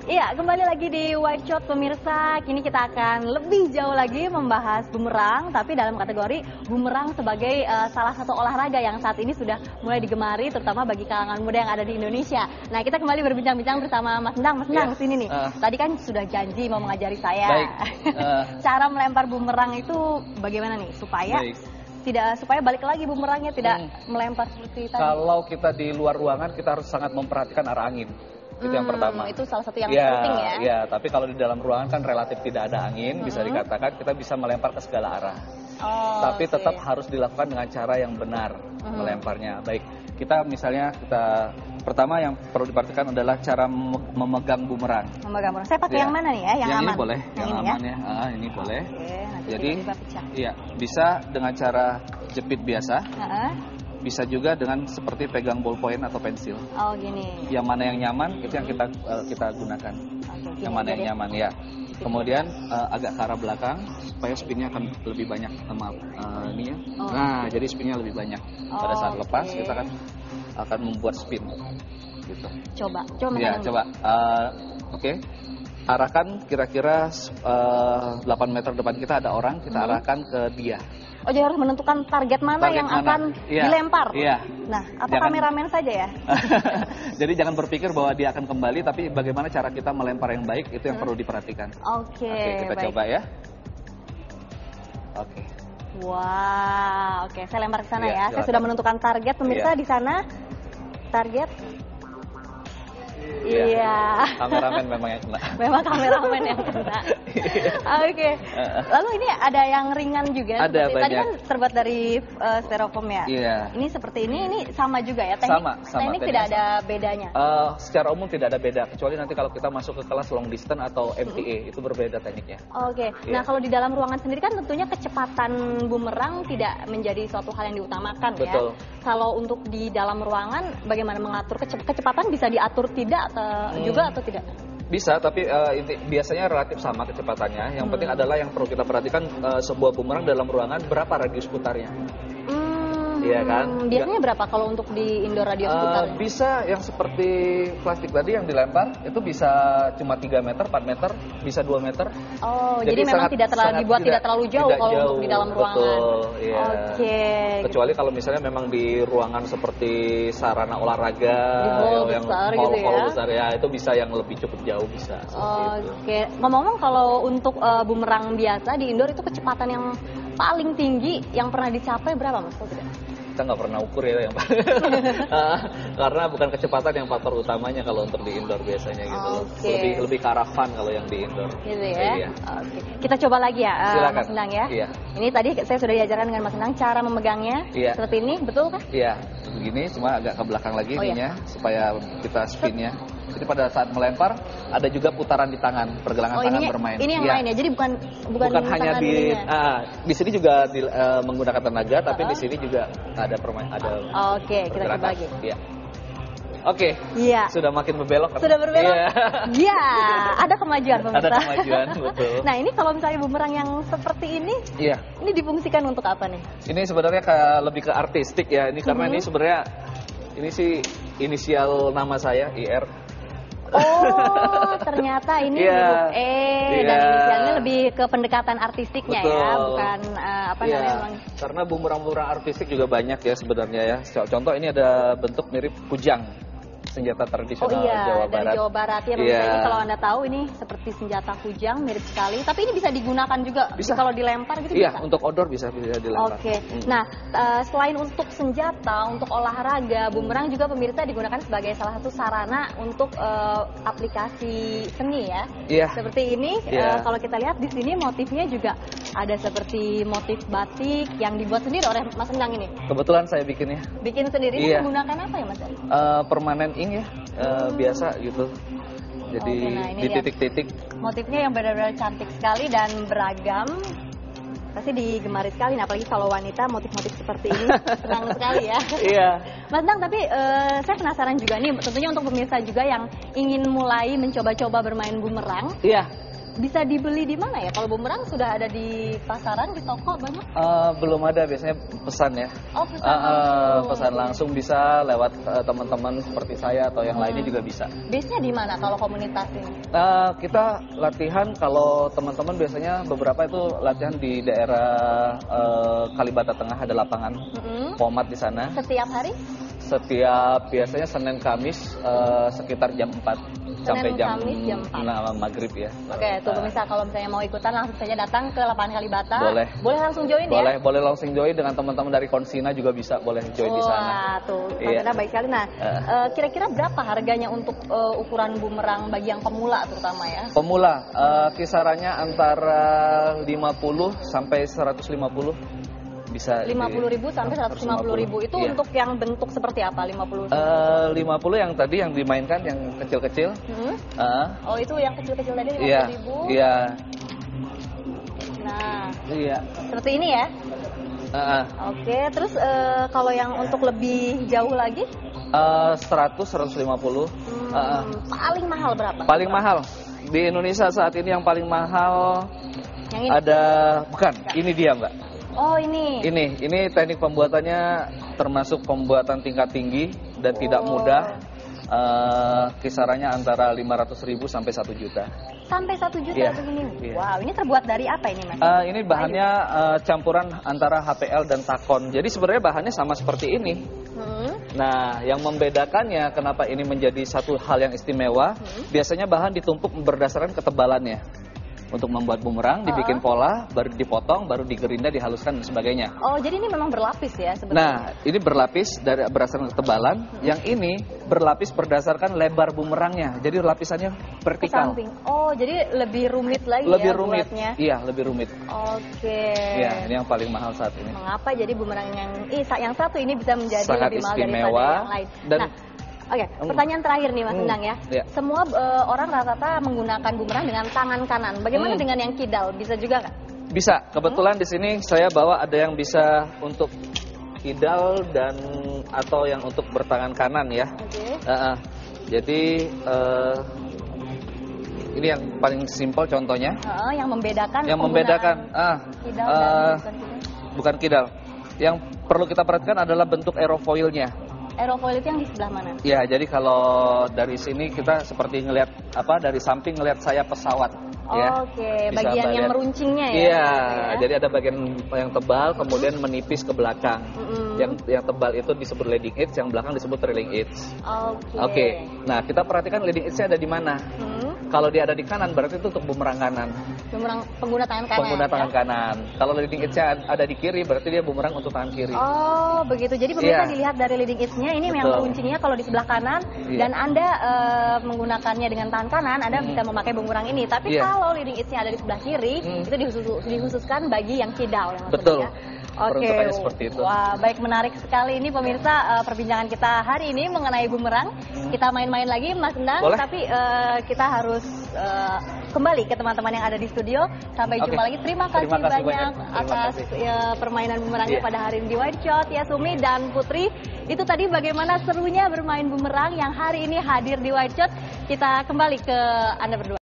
Iya, kembali lagi di Wide Shot pemirsa. Kini kita akan lebih jauh lagi membahas bumerang, tapi dalam kategori bumerang sebagai salah satu olahraga yang saat ini sudah mulai digemari, terutama bagi kalangan muda yang ada di Indonesia. Nah, kita kembali berbincang-bincang bersama Mas Endang. Mas Endang, kesini nih. Tadi kan sudah janji mau mengajari saya. Baik. Cara melempar bumerang itu bagaimana nih supaya supaya balik lagi bumerangnya tidak melempar seperti tadi. Kalau kita di luar ruangan kita harus sangat memperhatikan arah angin. Itu yang pertama. Itu salah satu yang penting ya. Iya, tapi kalau di dalam ruangan kan relatif tidak ada angin, bisa dikatakan kita bisa melempar ke segala arah. Tapi tetap harus dilakukan dengan cara yang benar melemparnya. Baik, kita misalnya pertama yang perlu diperhatikan adalah cara memegang bumerang. Memegang bumerang. Saya pakai yang mana nih ya? Yang aman. Ini boleh, yang ini aman ya. Ini boleh. Nanti jadi pecah. Iya, bisa dengan cara jepit biasa. Bisa juga dengan seperti pegang ballpoint atau pensil. Oh gini. Yang mana yang nyaman itu yang kita gunakan. Yang mana yang nyaman ya. Kemudian agak ke arah belakang supaya spinnya akan lebih banyak ini ya. Nah jadi spinnya lebih banyak. Pada saat lepas kita akan membuat spin. Gitu. Coba ya, coba. Oke. Arahkan kira-kira 8 meter depan kita ada orang, kita arahkan ke dia. Oh, jadi harus menentukan target mana yang akan dilempar. Iya. Nah, apa kameramen saja ya? Jadi jangan berpikir bahwa dia akan kembali, tapi bagaimana cara kita melempar yang baik itu yang perlu diperhatikan. Oke, kita baik. coba ya. Oke. Wow, oke, saya lempar ke sana ya. Saya sudah menentukan target pemirsa di sana. Target. Iya. Kameramen memang yang kena. Memang kameramen yang kena. Oke. Lalu ini ada yang ringan juga. Ada banyak. Tadi kan terbuat dari styrofoam ya. Iya. Ini seperti ini sama juga ya. Teknik tidak ada bedanya. Secara umum tidak ada beda, kecuali nanti kalau kita masuk ke kelas long distance atau MTA itu berbeda tekniknya. Oke. Nah kalau di dalam ruangan sendiri kan tentunya kecepatan bumerang tidak menjadi suatu hal yang diutamakan. Betul. Ya. Kalau untuk di dalam ruangan bagaimana mengatur kecepatan bisa diatur tidak juga atau tidak? Bisa, tapi biasanya relatif sama kecepatannya. Yang penting adalah yang perlu kita perhatikan sebuah bumerang dalam ruangan berapa radius putarnya. Iya kan? Biasanya berapa kalau untuk di indoor radius putar? Bisa yang seperti plastik tadi yang dilempar itu bisa cuma 3 meter, 4 meter, bisa 2 meter. Oh, jadi memang tidak terlalu jauh kalau untuk di dalam ruangan. Betul, iya. Oke. Kecuali kalau misalnya memang di ruangan seperti sarana olahraga yang hall besar ya, itu bisa yang lebih cukup jauh bisa. Oke. Ngomong-ngomong kalau untuk bumerang biasa di indoor itu kecepatan yang paling tinggi yang pernah dicapai berapa Mas? Kita nggak pernah ukur ya yang karena bukan kecepatan yang faktor utamanya kalau untuk di indoor biasanya gitu. Lebih ke arah fun kalau yang di indoor. Gitu ya. Oke. Kita coba lagi ya Mas Endang ya. Iya. Ini tadi saya sudah diajarkan dengan Mas Endang cara memegangnya seperti ini, betul kan? Iya, begini cuma agak ke belakang lagi ininya supaya kita spinnya. Jadi pada saat melempar ada juga putaran di tangan, pergelangan tangan bermain. Ini yang main ya. Jadi bukan hanya di sini juga menggunakan tenaga, tapi di sini juga ada permain. Oke, kita coba lagi. Iya. Oke. Iya. Sudah makin berbelok. Sudah berbelok. Iya. Ada kemajuan pemirsa. Ada kemajuan, betul. Nah, ini kalau misalnya bumerang yang seperti ini, ini difungsikan untuk apa nih? Ini sebenarnya lebih ke artistik ya. Ini karena ini sebenarnya sih inisial nama saya, IR. Oh, ternyata ini huruf E dan inisialnya lebih ke pendekatan artistiknya. Betul. Ya, bukan namanya. Karena bumerang-bumerang artistik juga banyak ya sebenarnya ya. Contoh ini ada bentuk mirip kujang, senjata tradisional Jawa Barat. Dari Jawa Barat ya, ini kalau Anda tahu ini seperti senjata kujang, mirip sekali. Tapi ini bisa digunakan juga kalau dilempar gitu. Iya, untuk outdoor bisa dilempar. Oke. Nah, selain untuk senjata, untuk olahraga, bumerang juga pemirsa digunakan sebagai salah satu sarana untuk aplikasi seni ya. Iya. Seperti ini, kalau kita lihat di sini motifnya juga ada seperti motif batik yang dibuat sendiri oleh Mas Endang ini. Kebetulan saya bikinnya. Bikin sendiri. Ini menggunakan apa ya Mas? Permanen ink ya, biasa gitu. Jadi di titik-titik. Motifnya yang benar-benar cantik sekali dan beragam. Pasti digemari sekali, nah, apalagi kalau wanita motif-motif seperti ini senang sekali ya. Iya. Mas Endang, tapi saya penasaran juga nih, tentunya untuk pemirsa juga yang ingin mulai mencoba-coba bermain bumerang. Iya. bisa dibeli di mana ya? Kalau bumerang sudah ada di pasaran, di toko banyak? Belum ada, biasanya pesan ya. Oh, pesan langsung. Pesan langsung bisa lewat teman-teman seperti saya atau yang lainnya juga bisa. Base-nya di mana kalau komunitas ini? Kita latihan, kalau teman-teman biasanya beberapa itu latihan di daerah Kalibata Tengah, ada lapangan Pomat di sana. Setiap hari? Setiap biasanya Senin Kamis sekitar jam 4 sampai jam maghrib ya. Oke, tuh pemirsa, kalau misalnya mau ikutan langsung saja datang ke lapangan Kalibata. Boleh langsung join ya? ya? Boleh langsung join dengan teman-teman dari Konsina juga bisa, boleh join di sana. Wah, tuh, Konsina baik sekali. Nah, kira-kira berapa harganya untuk ukuran bumerang bagi yang pemula terutama ya? Pemula, kisarannya antara 50 sampai 150. Bisa 50.000 sampai 150.000 itu untuk yang bentuk seperti apa? 50 yang tadi yang dimainkan yang kecil-kecil. Oh, itu yang kecil-kecil tadi 50.000. Iya. Nah, iya. Seperti ini ya. Oke, terus kalau yang untuk lebih jauh lagi? 100-150. Paling mahal berapa? Paling mahal di Indonesia saat ini yang paling mahal yang ini? Bukan, ini dia Mbak. Oh, ini. Ini teknik pembuatannya termasuk pembuatan tingkat tinggi dan tidak mudah. Kisarannya antara 500.000 sampai 1 juta. Sampai 1 juta begini. Wow, ini terbuat dari apa ini Mas? Ini bahannya campuran antara HPL dan Takon. Jadi sebenarnya bahannya sama seperti ini. Nah, yang membedakannya kenapa ini menjadi satu hal yang istimewa, biasanya bahan ditumpuk berdasarkan ketebalannya. Untuk membuat bumerang, dibikin pola, baru dipotong, baru digerinda, dihaluskan dan sebagainya. Oh, jadi ini memang berlapis ya sebenarnya? Nah, ini berlapis berdasarkan ketebalan. Yang ini berlapis berdasarkan lebar bumerangnya. Jadi lapisannya vertikal. Oh, jadi lebih rumit lagi buatnya? Iya, lebih rumit. Oke. Iya, ini yang paling mahal saat ini. Mengapa jadi bumerang yang satu ini bisa menjadi sangat lebih mahal istimewa daripada yang lain? Dan Oke, pertanyaan terakhir nih Mas Endang ya. Semua orang rata-rata menggunakan bumerang dengan tangan kanan. Bagaimana dengan yang kidal? Bisa juga kan? Bisa. Kebetulan di sini saya bawa ada yang bisa untuk kidal dan atau yang untuk bertangan kanan ya. Jadi ini yang paling simpel contohnya. Yang membedakan. Kidal dan bukan kidal. Yang perlu kita perhatikan adalah bentuk aerofoilnya. Aerofoil itu yang di sebelah mana? Ya, jadi kalau dari sini kita seperti ngelihat dari samping ngelihat sayap pesawat. Oke, bagian yang meruncingnya ya? Iya, jadi ada bagian yang tebal kemudian menipis ke belakang. Yang tebal itu disebut leading edge, yang belakang disebut trailing edge. Oke. Nah, kita perhatikan leading edge-nya ada di mana. Kalau dia ada di kanan berarti itu untuk bumerang kanan. Bumerang pengguna tangan kanan. Pengguna tangan kanan. Kalau leading edge-nya ada di kiri berarti dia bumerang untuk tangan kiri. Oh, begitu. Jadi pemirsa dilihat dari leading edge-nya ini yang meruncingnya kalau di sebelah kanan dan Anda menggunakannya dengan tangan kanan, Anda bisa memakai bumerang ini. Tapi kalau leading edge-nya ada di sebelah kiri, itu dikhususkan bagi yang kidal. Betul. Oke, seperti itu. Wah, baik, menarik sekali ini pemirsa perbincangan kita hari ini mengenai bumerang. Kita main-main lagi Mas Endang, tapi kita harus kembali ke teman-teman yang ada di studio. Sampai jumpa lagi. Terima kasih banyak atas permainan bumerangnya pada hari ini di Wide Shot, ya Sumi dan Putri. Itu tadi bagaimana serunya bermain bumerang yang hari ini hadir di Wide Shot. Kita kembali ke Anda berdua.